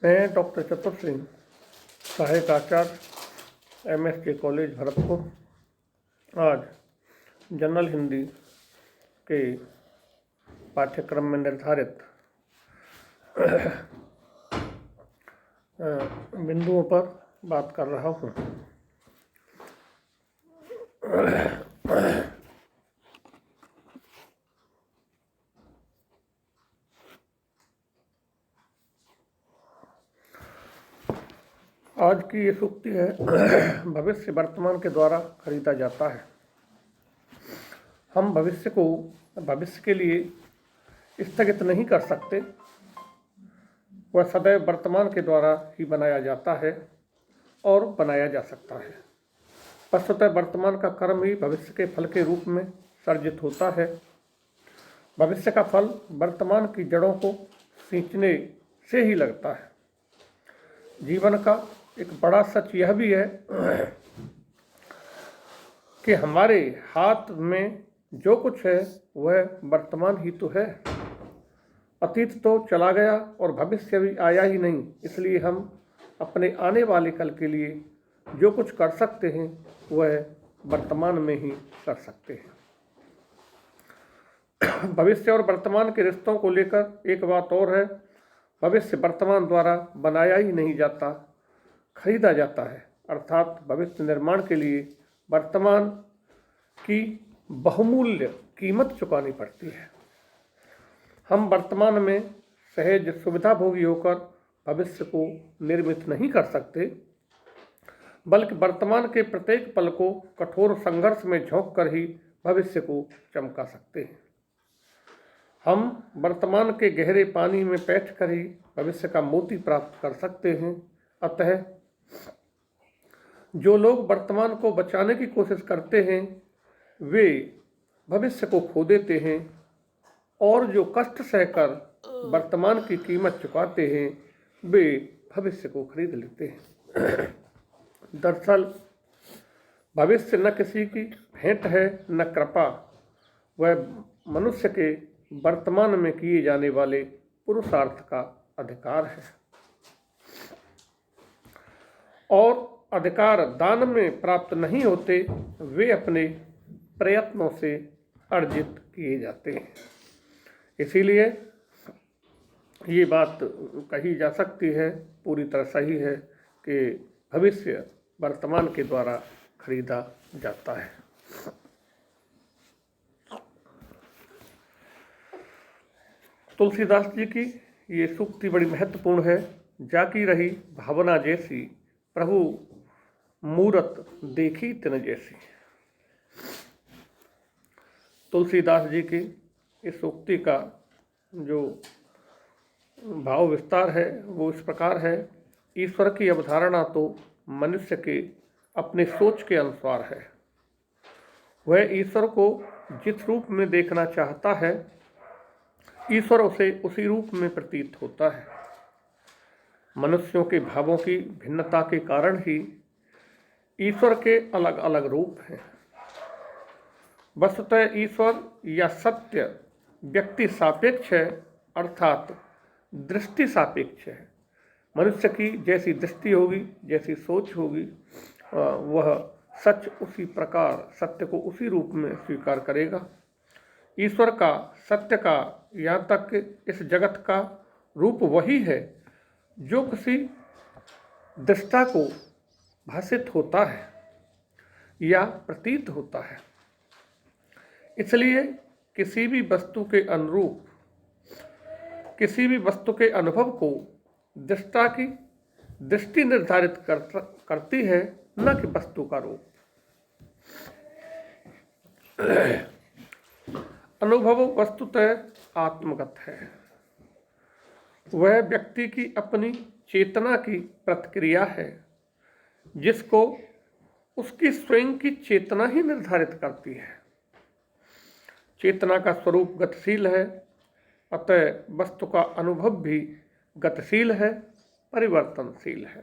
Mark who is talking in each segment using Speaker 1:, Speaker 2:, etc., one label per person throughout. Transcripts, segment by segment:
Speaker 1: मैं डॉक्टर चतुर सिंह, सहायक आचार्य MSK कॉलेज भरतपुर। आज जनरल हिंदी के पाठ्यक्रम में निर्धारित बिंदुओं पर बात कर रहा हूँ। आज की ये सूक्ति है, भविष्य वर्तमान के द्वारा खरीदा जाता है। हम भविष्य के लिए स्थगित नहीं कर सकते। वह सदैव वर्तमान के द्वारा ही बनाया जाता है और बनाया जा सकता है। वस्तुतः वर्तमान का कर्म ही भविष्य के फल के रूप में सर्जित होता है। भविष्य का फल वर्तमान की जड़ों को सींचने से ही लगता है। जीवन का एक बड़ा सच यह भी है कि हमारे हाथ में जो कुछ है वह वर्तमान ही तो है। अतीत तो चला गया और भविष्य भी आया ही नहीं, इसलिए हम अपने आने वाले कल के लिए जो कुछ कर सकते हैं वह वर्तमान में ही कर सकते हैं। भविष्य और वर्तमान के रिश्तों को लेकर एक बात और है, भविष्य वर्तमान द्वारा बनाया ही नहीं जाता, खरीदा जाता है। अर्थात भविष्य निर्माण के लिए वर्तमान की बहुमूल्य कीमत चुकानी पड़ती है। हम वर्तमान में सहज सुविधाभोगी होकर भविष्य को निर्मित नहीं कर सकते, बल्कि वर्तमान के प्रत्येक पल को कठोर संघर्ष में झोंक कर ही भविष्य को चमका सकते हैं। हम वर्तमान के गहरे पानी में बैठकर ही भविष्य का मोती प्राप्त कर सकते हैं। अतः जो लोग वर्तमान को बचाने की कोशिश करते हैं वे भविष्य को खो देते हैं, और जो कष्ट सहकर वर्तमान की कीमत चुकाते हैं वे भविष्य को खरीद लेते हैं। दरअसल भविष्य न किसी की भेंट है न कृपा, वह मनुष्य के वर्तमान में किए जाने वाले पुरुषार्थ का अधिकार है, और अधिकार दान में प्राप्त नहीं होते, वे अपने प्रयत्नों से अर्जित किए जाते हैं। इसीलिए ये बात कही जा सकती है, पूरी तरह सही है कि भविष्य वर्तमान के द्वारा खरीदा जाता है। तुलसीदास जी की ये सूक्ति बड़ी महत्वपूर्ण है। जाकी रही भावना जैसी, प्रभु मूरत देखी तिन जैसी। तुलसीदास जी की इस सूक्ति का जो भाव विस्तार है वो इस प्रकार है, ईश्वर की अवधारणा तो मनुष्य के अपने सोच के अनुसार है। वह ईश्वर को जिस रूप में देखना चाहता है, ईश्वर उसे उसी रूप में प्रतीत होता है। मनुष्यों के भावों की भिन्नता के कारण ही ईश्वर के अलग अलग रूप हैं। वस्तुतः ईश्वर या सत्य व्यक्ति सापेक्ष है, अर्थात दृष्टि सापेक्ष है। मनुष्य की जैसी दृष्टि होगी, जैसी सोच होगी, वह सच उसी प्रकार सत्य को उसी रूप में स्वीकार करेगा। ईश्वर का, सत्य का, यहाँ तक कि इस जगत का रूप वही है जो किसी दृष्टा को भासित होता है या प्रतीत होता है। इसलिए किसी भी वस्तु के अनुरूप, किसी भी वस्तु के अनुभव को दृष्टा की दृष्टि निर्धारित करती है, न कि वस्तु का रूप। अनुभव वस्तुतः आत्मगत है। वह व्यक्ति की अपनी चेतना की प्रतिक्रिया है, जिसको उसकी स्वयं की चेतना ही निर्धारित करती है। चेतना का स्वरूप गतिशील है, अतः वस्तु का अनुभव भी गतिशील है, परिवर्तनशील है।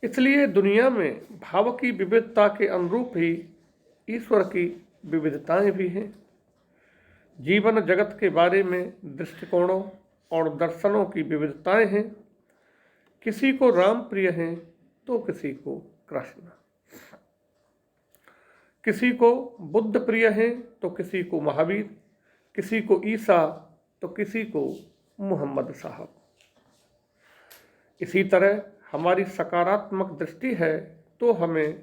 Speaker 1: इसलिए दुनिया में भाव की विविधता के अनुरूप ही ईश्वर की विविधताएं भी हैं। जीवन जगत के बारे में दृष्टिकोणों और दर्शनों की विविधताएं हैं। किसी को राम प्रिय हैं तो किसी को कृष्ण, किसी को बुद्ध प्रिय हैं तो किसी को महावीर, किसी को ईसा तो किसी को मोहम्मद साहब। इसी तरह हमारी सकारात्मक दृष्टि है तो हमें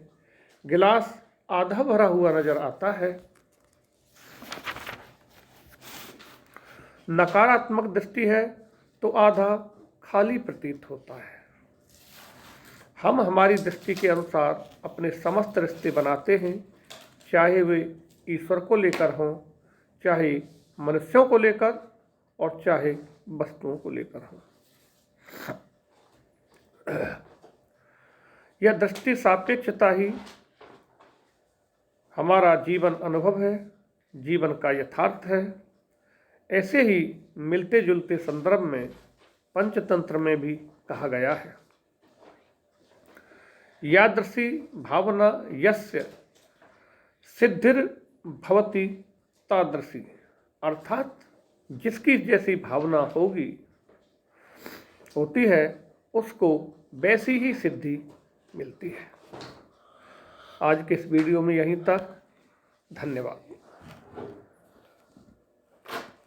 Speaker 1: गिलास आधा भरा हुआ नजर आता है, नकारात्मक दृष्टि है तो आधा खाली प्रतीत होता है। हम हमारी दृष्टि के अनुसार अपने समस्त रिश्ते बनाते हैं, चाहे वे ईश्वर को लेकर हों, चाहे मनुष्यों को लेकर और चाहे वस्तुओं को लेकर हों। यह दृष्टि सापेक्षता ही हमारा जीवन अनुभव है, जीवन का यथार्थ है। ऐसे ही मिलते जुलते संदर्भ में पंचतंत्र में भी कहा गया है, यादृशी भावना यस्य सिद्धिर्भवति तादृशी, अर्थात जिसकी जैसी भावना होती है उसको वैसी ही सिद्धि मिलती है। आज के इस वीडियो में यहीं तक। धन्यवाद।